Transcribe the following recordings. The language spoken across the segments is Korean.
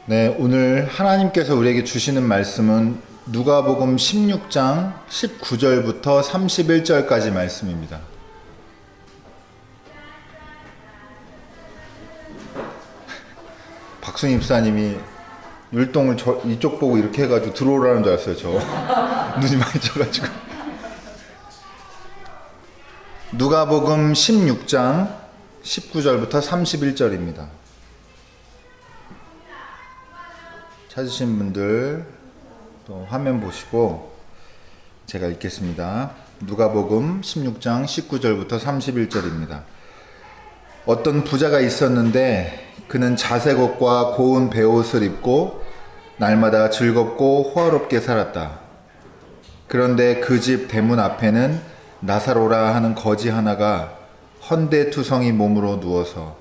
네, 오늘 하나님께서 우리에게 주시는 말씀은 누가복음 16장 19절부터 31절까지 말씀입니다. 박순희 입사님이 율동을 이쪽 보고 이렇게 해가지고 들어오라는 줄 알았어요. 저 눈이 많이 져가지고. 누가복음 16장 19절부터 31절입니다. 찾으신 분들 또 화면 보시고 제가 읽겠습니다. 누가복음 16장 19절부터 31절입니다. 어떤 부자가 있었는데 그는 자색 옷과 고운 베옷을 입고 날마다 즐겁고 호화롭게 살았다. 그런데 그 집 대문 앞에는 나사로라 하는 거지 하나가 헌대투성이 몸으로 누워서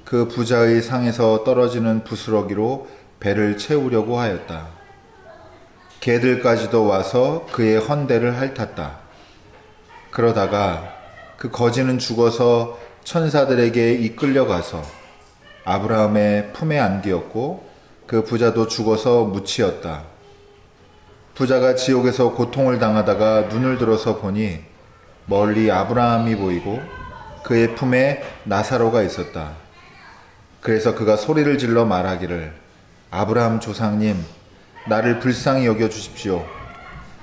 그 부자의 상에서 떨어지는 부스러기로 배를 채우려고 하였다. 개들까지도 와서 그의 헌대를 핥았다. 그러다가 그 거지는 죽어서 천사들에게 이끌려가서 아브라함의 품에 안기었고 그 부자도 죽어서 묻히었다. 부자가 지옥에서 고통을 당하다가 눈을 들어서 보니 멀리 아브라함이 보이고 그의 품에 나사로가 있었다. 그래서 그가 소리를 질러 말하기를 아브라함 조상님, 나를 불쌍히 여겨 주십시오.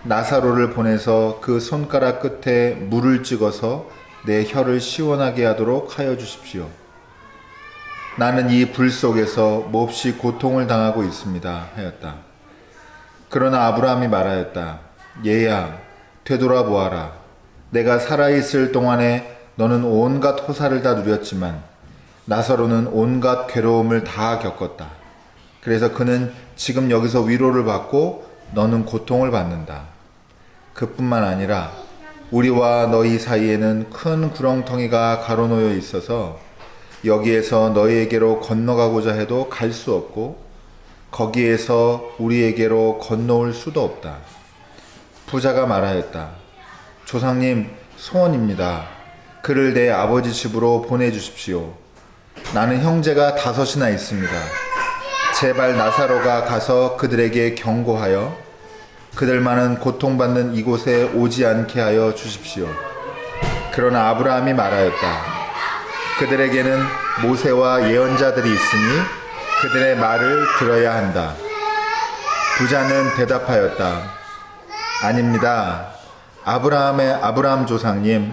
나사로를 보내서 그 손가락 끝에 물을 찍어서 내 혀를 시원하게 하도록 하여 주십시오. 나는 이 불 속에서 몹시 고통을 당하고 있습니다. 하였다. 그러나 아브라함이 말하였다. 얘야, 되돌아보아라. 내가 살아있을 동안에 너는 온갖 호사를 다 누렸지만 나사로는 온갖 괴로움을 다 겪었다. 그래서 그는 지금 여기서 위로를 받고 너는 고통을 받는다. 그뿐만 아니라 우리와 너희 사이에는 큰 구렁텅이가 가로놓여 있어서 여기에서 너희에게로 건너가고자 해도 갈 수 없고 거기에서 우리에게로 건너올 수도 없다. 부자가 말하였다. 조상님, 소원입니다. 그를 내 아버지 집으로 보내주십시오. 나는 형제가 5이나 있습니다. 제발 나사로가 가서 그들에게 경고하여 그들만은 고통받는 이곳에 오지 않게 하여 주십시오. 그러나 아브라함이 말하였다. 그들에게는 모세와 예언자들이 있으니 그들의 말을 들어야 한다. 부자는 대답하였다. 아닙니다. 아브라함 조상님,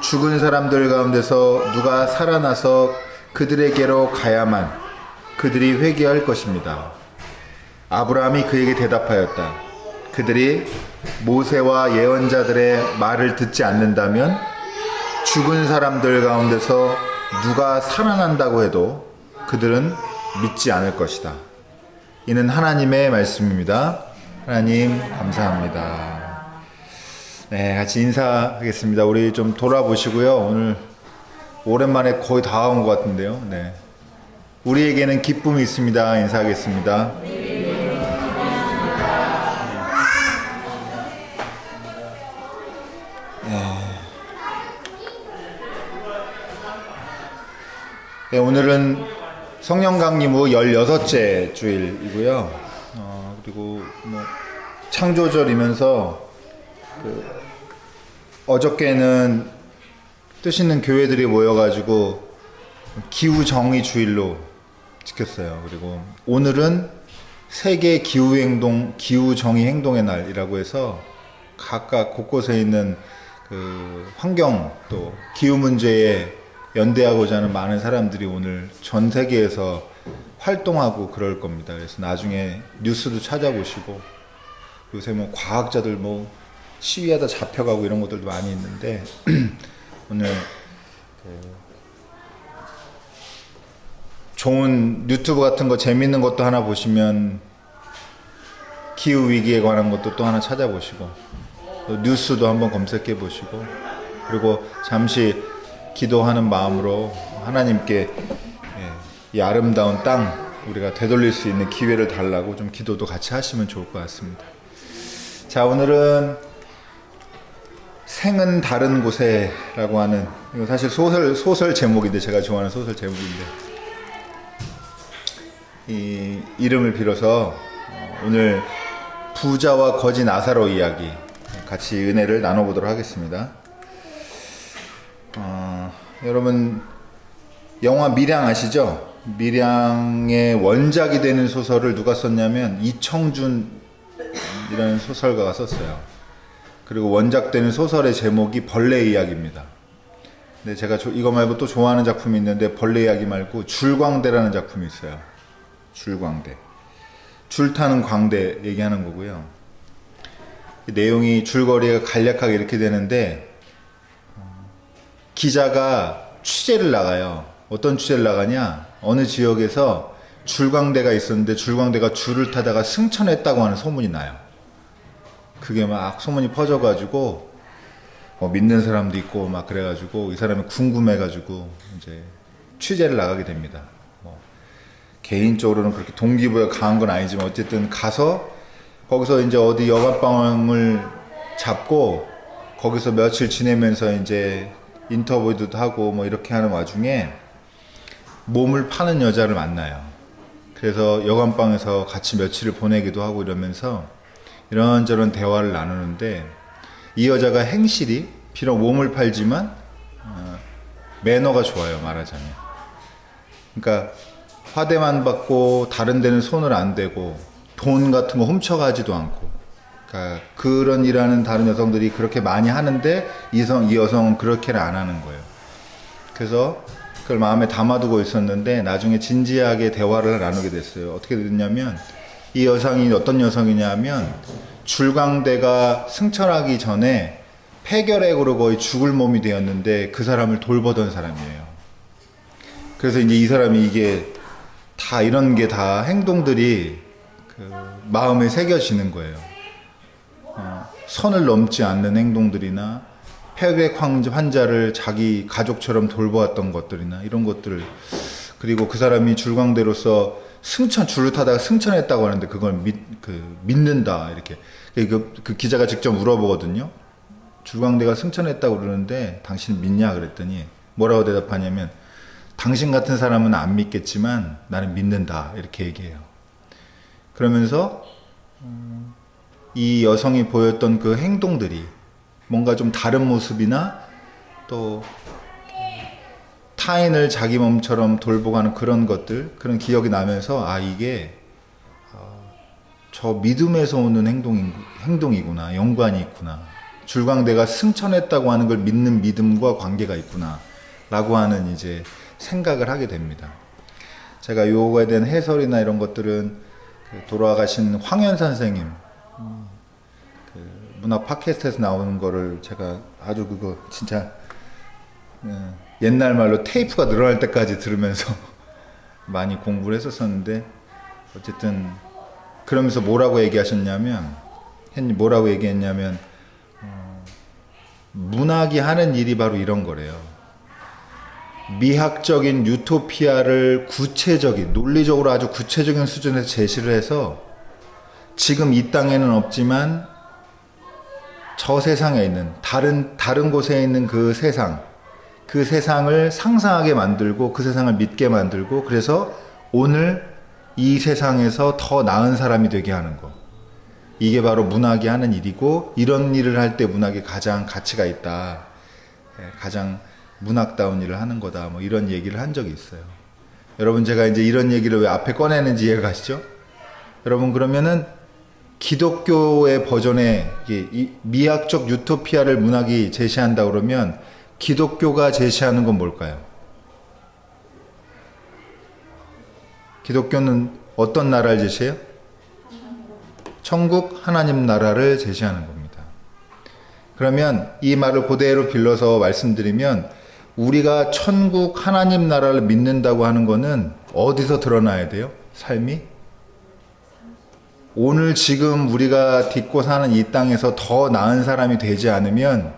죽은 사람들 가운데서 누가 살아나서 그들에게로 가야만 그들이 회개할 것입니다. 아브라함이 그에게 대답하였다. 그들이 모세와 예언자들의 말을 듣지 않는다면 죽은 사람들 가운데서 누가 살아난다고 해도 그들은 믿지 않을 것이다. 이는 하나님의 말씀입니다. 하나님 감사합니다. 네, 같이 인사하겠습니다. 우리 좀 돌아보시고요. 오늘 오랜만에 거의 다 온 것 같은데요. 네. 우리에게는 기쁨이 있습니다. 인사하겠습니다. 네, 오늘은 성령 강림 후 16째 주일이고요. 그리고 창조절이면서 어저께는 뜻 있는 교회들이 모여가지고 기후정의 주일로 지켰어요. 그리고 오늘은 세계 기후정의 행동의 날이라고 해서 각각 곳곳에 있는 그 환경 또 기후 문제에 연대하고자 하는 많은 사람들이 오늘 전 세계에서 활동하고 그럴 겁니다. 그래서 나중에 뉴스도 찾아보시고 요새 과학자들 시위하다 잡혀가고 이런 것들도 많이 있는데 오늘 좋은 유튜브 같은 거 재밌는 것도 하나 보시면 기후 위기에 관한 것도 또 하나 찾아보시고 또 뉴스도 한번 검색해 보시고 그리고 잠시 기도하는 마음으로 하나님께 이 아름다운 땅 우리가 되돌릴 수 있는 기회를 달라고 좀 기도도 같이 하시면 좋을 것 같습니다. 자, 오늘은 생은 다른 곳에 라고 하는, 이거 사실 소설 제목인데, 제가 좋아하는 소설 제목인데 이 이름을 빌어서 오늘 부자와 거지 나사로 이야기 같이 은혜를 나눠보도록 하겠습니다. 여러분 영화 밀양 아시죠? 밀양의 원작이 되는 소설을 누가 썼냐면 이청준이라는 소설가가 썼어요. 그리고 원작되는 소설의 제목이 벌레 이야기입니다. 근데 제가 이거 말고 또 좋아하는 작품이 있는데 벌레 이야기 말고 줄광대라는 작품이 있어요. 줄광대. 줄 타는 광대 얘기하는 거고요. 내용이 줄거리가 간략하게 이렇게 되는데 기자가 취재를 나가요. 어떤 취재를 나가냐? 어느 지역에서 줄광대가 있었는데 줄광대가 줄을 타다가 승천했다고 하는 소문이 나요. 그게 막 소문이 퍼져가지고 믿는 사람도 있고 막 그래가지고 이 사람이 궁금해가지고 이제 취재를 나가게 됩니다. 개인적으로는 그렇게 동기부여가 강한 건 아니지만 어쨌든 가서 거기서 이제 어디 여관방을 잡고 거기서 며칠 지내면서 이제 인터뷰도 하고 뭐 이렇게 하는 와중에 몸을 파는 여자를 만나요. 그래서 여관방에서 같이 며칠을 보내기도 하고 이러면서 이런저런 대화를 나누는데 이 여자가 행실이 비록 몸을 팔지만 매너가 좋아요, 말하자면. 그러니까 화대만 받고 다른 데는 손을 안 대고 돈 같은 거 훔쳐가지도 않고, 그러니까 그런 일하는 다른 여성들이 그렇게 많이 하는데 이 여성은 그렇게는 안 하는 거예요. 그래서 그걸 마음에 담아두고 있었는데 나중에 진지하게 대화를 나누게 됐어요. 어떻게 됐냐면 이 여성이 어떤 여성이냐면 줄광대가 승천하기 전에 폐결핵으로 거의 죽을 몸이 되었는데 그 사람을 돌보던 사람이에요. 그래서 이제 이 사람이 이게 다 이런 게 다 행동들이 그 마음에 새겨지는 거예요. 선을 넘지 않는 행동들이나 폐결핵 환자를 자기 가족처럼 돌보았던 것들이나 이런 것들, 그리고 그 사람이 줄광대로서 줄을 타다가 승천했다고 하는데 그걸 믿는다 이렇게 그 기자가 직접 물어보거든요. 줄광대가 승천했다고 그러는데 당신 믿냐 그랬더니 뭐라고 대답하냐면 당신 같은 사람은 안 믿겠지만 나는 믿는다 이렇게 얘기해요. 그러면서 이 여성이 보였던 그 행동들이 뭔가 좀 다른 모습이나 또 타인을 자기 몸처럼 돌보가는 그런 것들, 그런 기억이 나면서 이게 저 믿음에서 오는 행동이구나, 연관이 있구나. 줄광대가 승천했다고 하는 걸 믿는 믿음과 관계가 있구나 라고 하는 이제 생각을 하게 됩니다. 제가 요거에 대한 해설이나 이런 것들은 돌아가신 황현산 선생님 문화 팟캐스트에서 나오는 거를 제가 아주 그거 진짜 옛날 말로 테이프가 늘어날 때까지 들으면서 많이 공부를 했었었는데, 어쨌든 그러면서 뭐라고 얘기했냐면 문학이 하는 일이 바로 이런 거래요. 미학적인 유토피아를 구체적인, 논리적으로 아주 구체적인 수준에서 제시를 해서 지금 이 땅에는 없지만 저 세상에 있는 다른 곳에 있는 그 세상을 상상하게 만들고 그 세상을 믿게 만들고, 그래서 오늘 이 세상에서 더 나은 사람이 되게 하는 거. 이게 바로 문학이 하는 일이고, 이런 일을 할 때 문학이 가장 가치가 있다. 가장 문학다운 일을 하는 거다. 뭐 이런 얘기를 한 적이 있어요. 여러분, 제가 이제 이런 얘기를 왜 앞에 꺼내는지 이해가 가시죠? 여러분, 그러면은 기독교의 버전의 이 미학적 유토피아를 문학이 제시한다 그러면 기독교가 제시하는 건 뭘까요? 기독교는 어떤 나라를 제시해요? 천국 하나님 나라를 제시하는 겁니다. 그러면 이 말을 그대로 빌려서 말씀드리면, 우리가 천국 하나님 나라를 믿는다고 하는 거는 어디서 드러나야 돼요? 삶이? 오늘 지금 우리가 딛고 사는 이 땅에서 더 나은 사람이 되지 않으면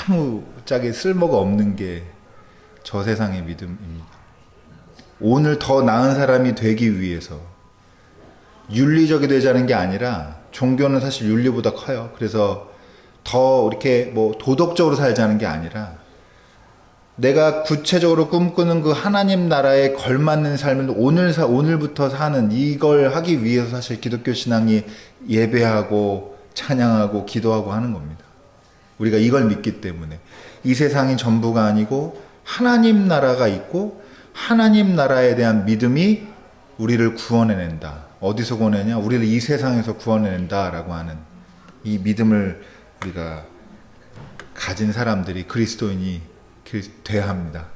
아무짝에 쓸모가 없는 게 저 세상의 믿음입니다. 오늘 더 나은 사람이 되기 위해서 윤리적이 되자는 게 아니라, 종교는 사실 윤리보다 커요. 그래서 더 이렇게 뭐 도덕적으로 살자는 게 아니라 내가 구체적으로 꿈꾸는 그 하나님 나라에 걸맞는 삶을 오늘부터 사는 이걸 하기 위해서 사실 기독교 신앙이 예배하고 찬양하고 기도하고 하는 겁니다. 우리가 이걸 믿기 때문에 이 세상이 전부가 아니고 하나님 나라가 있고 하나님 나라에 대한 믿음이 우리를 구원해낸다. 어디서 구원해내냐? 우리를 이 세상에서 구원해낸다라고 하는 이 믿음을 우리가 가진 사람들이 그리스도인이 돼야 합니다.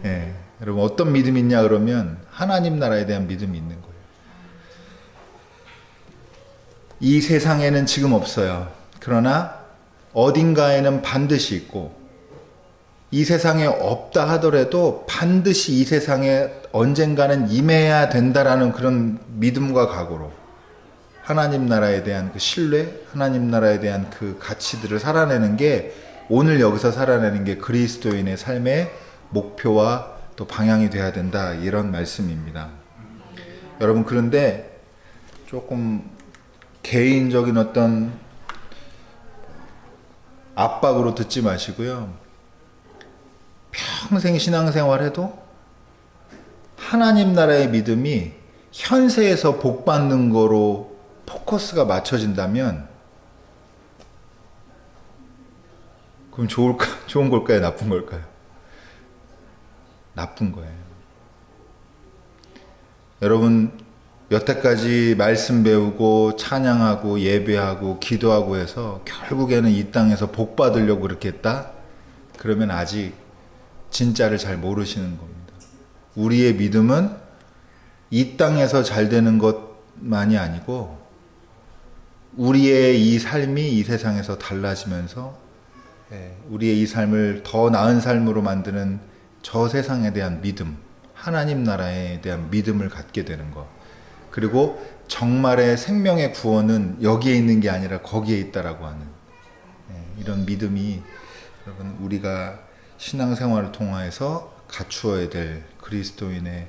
예. 여러분 어떤 믿음이 있냐 그러면 하나님 나라에 대한 믿음이 있는 거예요. 이 세상에는 지금 없어요. 그러나 어딘가에는 반드시 있고 이 세상에 없다 하더라도 반드시 이 세상에 언젠가는 임해야 된다라는 그런 믿음과 각오로 하나님 나라에 대한 그 신뢰, 하나님 나라에 대한 그 가치들을 살아내는 게 오늘 여기서 살아내는 게 그리스도인의 삶의 목표와 또 방향이 돼야 된다 이런 말씀입니다. 여러분 그런데 조금 개인적인 어떤 압박으로 듣지 마시고요. 평생 신앙생활해도 하나님 나라의 믿음이 현세에서 복받는 거로 포커스가 맞춰진다면 그럼 좋은 걸까요? 나쁜 걸까요? 나쁜 거예요. 여러분 여태까지 말씀 배우고 찬양하고 예배하고 기도하고 해서 결국에는 이 땅에서 복 받으려고 그렇게 했다? 그러면 아직 진짜를 잘 모르시는 겁니다. 우리의 믿음은 이 땅에서 잘 되는 것만이 아니고 우리의 이 삶이 이 세상에서 달라지면서 우리의 이 삶을 더 나은 삶으로 만드는 저 세상에 대한 믿음, 하나님 나라에 대한 믿음을 갖게 되는 것. 그리고 정말의 생명의 구원은 여기에 있는 게 아니라 거기에 있다라고 하는 이런 믿음이 여러분 우리가 신앙생활을 통해서 갖추어야 될 그리스도인의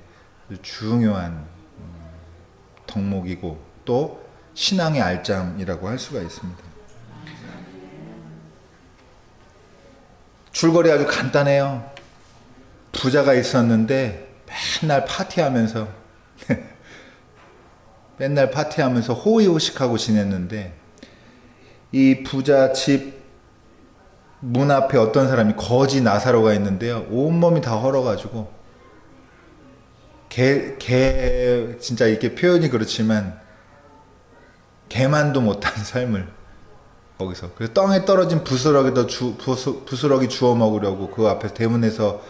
중요한 덕목이고 또 신앙의 알짬이라고 할 수가 있습니다. 줄거리 아주 간단해요. 부자가 있었는데 맨날 파티하면서 호의호식하고 지냈는데 이 부자 집 문 앞에 어떤 사람이 거지 나사로가 있는데요. 온몸이 다 헐어가지고 개 진짜 이렇게 표현이 그렇지만 개만도 못한 삶을 거기서 그래서 땅에 떨어진 부스러기 주워 먹으려고 그 앞에 대문에서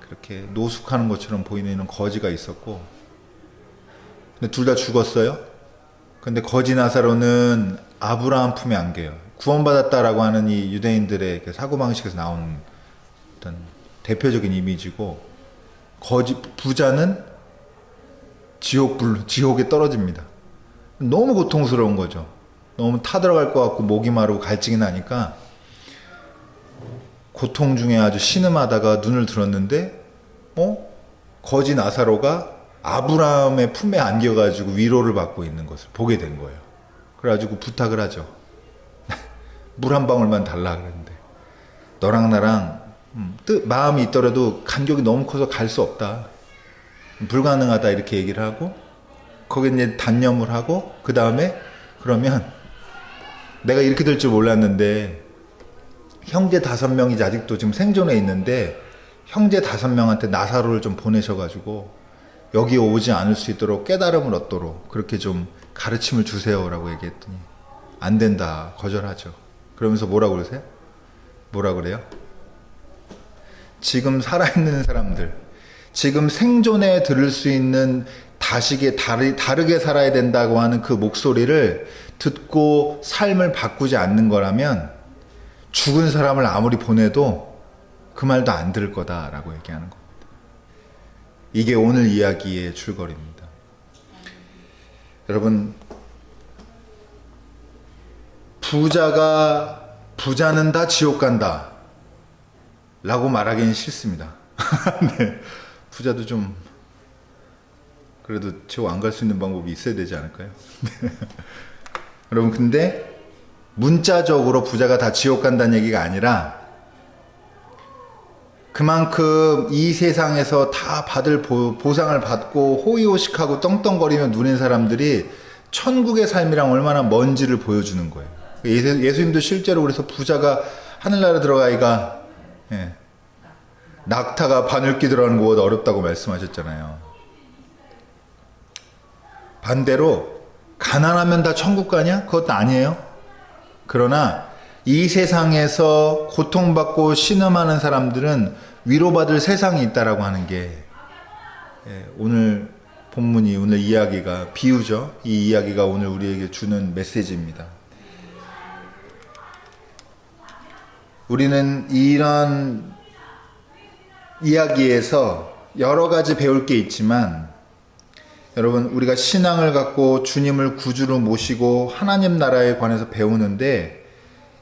그렇게 노숙하는 것처럼 보이는 이런 거지가 있었고 근데 둘 다 죽었어요. 근데 거지 나사로는 아브라함 품에 안겨요. 구원받았다라고 하는 이 유대인들의 사고방식에서 나오는 어떤 대표적인 이미지고 부자는 지옥에 떨어집니다. 너무 고통스러운 거죠. 너무 타들어갈 것 같고 목이 마르고 갈증이 나니까 고통 중에 아주 신음하다가 눈을 들었는데 거지 나사로가 아브라함의 품에 안겨가지고 위로를 받고 있는 것을 보게 된 거예요. 그래가지고 부탁을 하죠. 물 한 방울만 달라 그랬는데 너랑 나랑 마음이 있더라도 간격이 너무 커서 갈 수 없다. 불가능하다 이렇게 얘기를 하고 거기에 이제 단념을 하고 그 다음에 그러면 내가 이렇게 될 줄 몰랐는데 형제 5명이 아직도 지금 생존해 있는데 형제 5명한테 나사로를 좀 보내셔가지고 여기 오지 않을 수 있도록 깨달음을 얻도록 그렇게 좀 가르침을 주세요라고 얘기했더니 안 된다 거절하죠. 그러면서 뭐라고 그러세요? 뭐라 그래요? 지금 살아있는 사람들, 지금 생존에 들을 수 있는 다르게 살아야 된다고 하는 그 목소리를 듣고 삶을 바꾸지 않는 거라면 죽은 사람을 아무리 보내도 그 말도 안 들을 거다라고 얘기하는 겁니다. 이게 오늘 이야기의 줄거리입니다. 여러분 부자는 다 지옥 간다 라고 말하기는 싫습니다. 네, 부자도 좀 그래도 지옥 안 갈 수 있는 방법이 있어야 되지 않을까요? 여러분 근데 문자적으로 부자가 다 지옥 간다는 얘기가 아니라 그만큼 이 세상에서 다 받을 보상을 받고 호의호식하고 떵떵거리며 누린 사람들이 천국의 삶이랑 얼마나 먼지를 보여주는 거예요. 예수님도 실제로 그래서 부자가 하늘나라 들어가기가 낙타가 바늘기 들어가는 것보다 어렵다고 말씀하셨잖아요. 반대로 가난하면 다 천국 가냐? 그것도 아니에요. 그러나 이 세상에서 고통받고 신음하는 사람들은 위로받을 세상이 있다라고 하는 게 오늘 본문이, 오늘 이야기가 비유죠. 이 이야기가 오늘 우리에게 주는 메시지입니다. 우리는 이런 이야기에서 여러 가지 배울 게 있지만, 여러분, 우리가 신앙을 갖고 주님을 구주로 모시고 하나님 나라에 관해서 배우는데,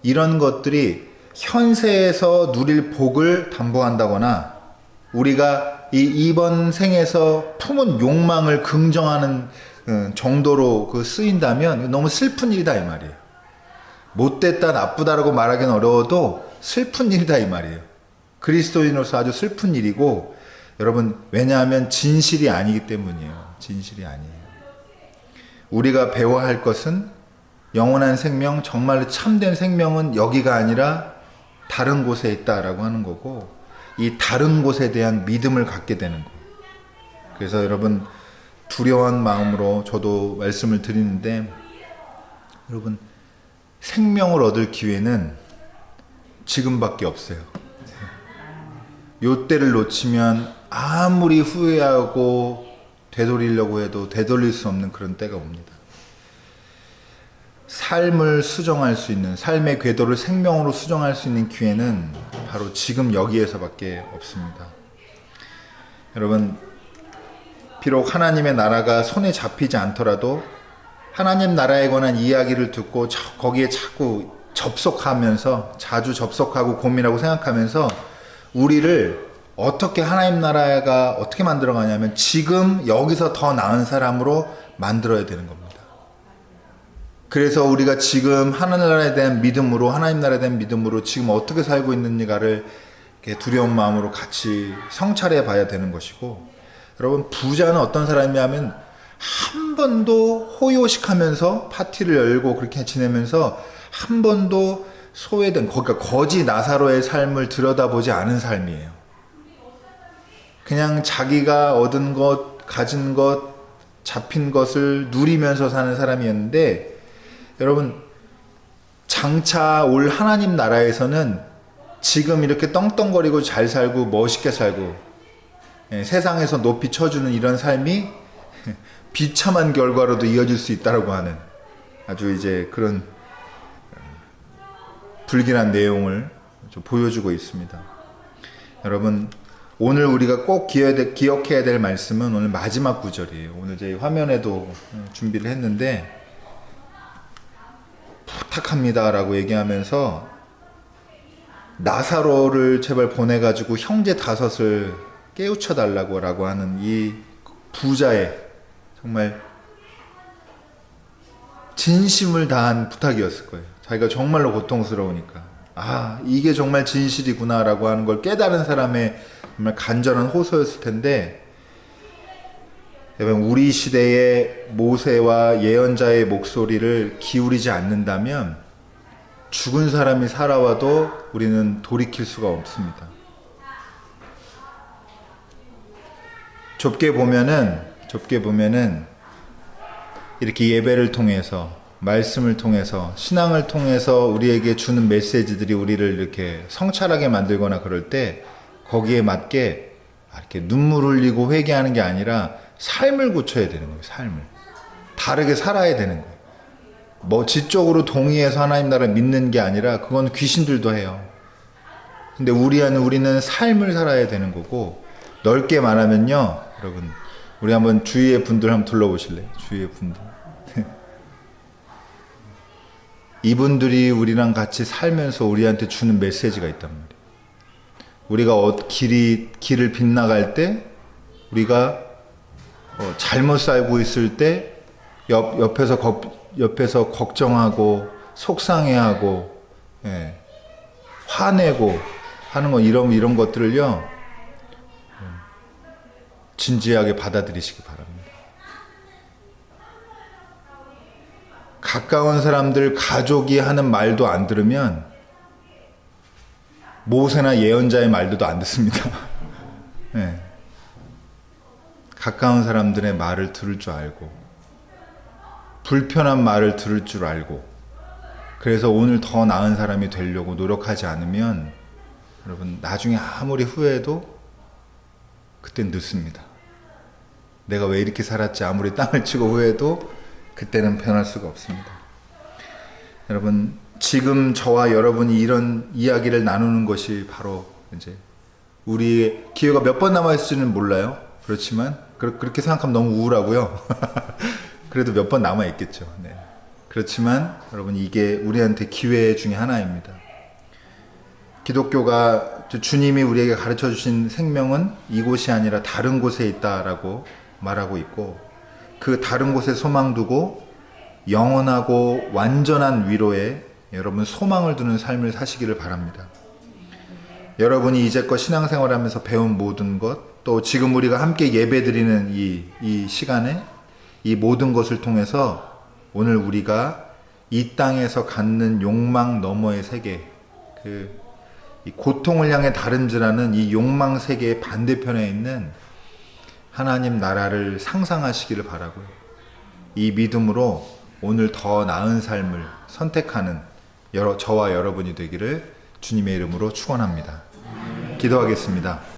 이런 것들이 현세에서 누릴 복을 담보한다거나 우리가 이번 생에서 품은 욕망을 긍정하는 정도로 쓰인다면 너무 슬픈 일이다 이 말이에요. 못됐다, 나쁘다라고 말하기는 어려워도 슬픈 일이다 이 말이에요. 그리스도인으로서 아주 슬픈 일이고, 여러분, 왜냐하면 진실이 아니기 때문이에요. 진실이 아니에요. 우리가 배워야 할 것은 영원한 생명, 정말로 참된 생명은 여기가 아니라 다른 곳에 있다라고 하는 거고, 이 다른 곳에 대한 믿음을 갖게 되는 거예요. 그래서 여러분, 두려운 마음으로 저도 말씀을 드리는데, 여러분, 생명을 얻을 기회는 지금밖에 없어요. 요 때를 놓치면 아무리 후회하고 되돌리려고 해도 되돌릴 수 없는 그런 때가 옵니다. 삶을 수정할 수 있는, 삶의 궤도를 생명으로 수정할 수 있는 기회는 바로 지금 여기에서밖에 없습니다. 여러분, 비록 하나님의 나라가 손에 잡히지 않더라도 하나님 나라에 관한 이야기를 듣고 거기에 자꾸 접속하면서, 자주 접속하고 고민하고 생각하면서 우리를 어떻게 하나님 나라가 어떻게 만들어가냐면 지금 여기서 더 나은 사람으로 만들어야 되는 겁니다. 그래서 우리가 지금 하나님 나라에 대한 믿음으로, 하나님 나라에 대한 믿음으로 지금 어떻게 살고 있는가를 두려운 마음으로 같이 성찰해 봐야 되는 것이고, 여러분, 부자는 어떤 사람이냐면 한 번도 호의호식하면서 파티를 열고 그렇게 지내면서 한 번도 소외된, 그러니까 거지 나사로의 삶을 들여다보지 않은 삶이에요. 그냥 자기가 얻은 것, 가진 것, 잡힌 것을 누리면서 사는 사람이었는데, 여러분, 장차 올 하나님 나라에서는 지금 이렇게 떵떵거리고 잘 살고 멋있게 살고 세상에서 높이 쳐주는 이런 삶이 비참한 결과로도 이어질 수 있다고 하는 아주 이제 그런 불길한 내용을 좀 보여주고 있습니다. 여러분, 오늘 우리가 꼭 기억해야 될 말씀은 오늘 마지막 구절이에요. 오늘 제 화면에도 준비를 했는데, 부탁합니다 라고 얘기하면서 나사로를 제발 보내가지고 형제 5을 깨우쳐 달라고 라고 하는 이 부자의 정말 진심을 다한 부탁이었을 거예요. 자기가 정말로 고통스러우니까, 아, 이게 정말 진실이구나 라고 하는 걸 깨달은 사람의 정말 간절한 호소였을 텐데, 여러분, 우리 시대의 모세와 예언자의 목소리를 기울이지 않는다면 죽은 사람이 살아와도 우리는 돌이킬 수가 없습니다. 좁게 보면은 이렇게 예배를 통해서, 말씀을 통해서, 신앙을 통해서 우리에게 주는 메시지들이 우리를 이렇게 성찰하게 만들거나 그럴 때 거기에 맞게 이렇게 눈물 흘리고 회개하는 게 아니라 삶을 고쳐야 되는 거예요. 삶을 다르게 살아야 되는 거예요. 뭐 지적으로 동의해서 하나님 나라 믿는 게 아니라 그건 귀신들도 해요. 근데 우리는 삶을 살아야 되는 거고, 넓게 말하면요, 여러분, 우리 한번 주위의 분들 한번 둘러보실래요? 주위의 분들. 이분들이 우리랑 같이 살면서 우리한테 주는 메시지가 있단 말이에요. 우리가 길을 빗나갈 때, 우리가 잘못 살고 있을 때 옆에서 걱정하고 속상해하고 화내고 하는 거 이런 것들을요 진지하게 받아들이시기 바랍니다. 가까운 사람들, 가족이 하는 말도 안 들으면 모세나 예언자의 말도 안 듣습니다. 네. 가까운 사람들의 말을 들을 줄 알고 불편한 말을 들을 줄 알고 그래서 오늘 더 나은 사람이 되려고 노력하지 않으면 여러분 나중에 아무리 후회해도 그땐 늦습니다. 내가 왜 이렇게 살았지 아무리 땅을 치고 후회해도 그때는 변할 수가 없습니다. 여러분 지금 저와 여러분이 이런 이야기를 나누는 것이 바로 이제 우리 기회가 몇 번 남아있을지는 몰라요. 그렇지만 그렇게 생각하면 너무 우울하고요. 그래도 몇 번 남아있겠죠. 네. 그렇지만 여러분 이게 우리한테 기회 중에 하나입니다. 기독교가 주님이 우리에게 가르쳐 주신 생명은 이곳이 아니라 다른 곳에 있다라고 말하고 있고 그 다른 곳에 소망 두고 영원하고 완전한 위로에 여러분 소망을 두는 삶을 사시기를 바랍니다. 여러분이 이제껏 신앙생활하면서 배운 모든 것, 또 지금 우리가 함께 예배드리는 이 시간에 이 모든 것을 통해서 오늘 우리가 이 땅에서 갖는 욕망 너머의 세계, 이 고통을 향해 다름질하는 이 욕망 세계의 반대편에 있는 하나님 나라를 상상하시기를 바라고요. 이 믿음으로 오늘 더 나은 삶을 선택하는 저와 여러분이 되기를 주님의 이름으로 축원합니다. 기도하겠습니다.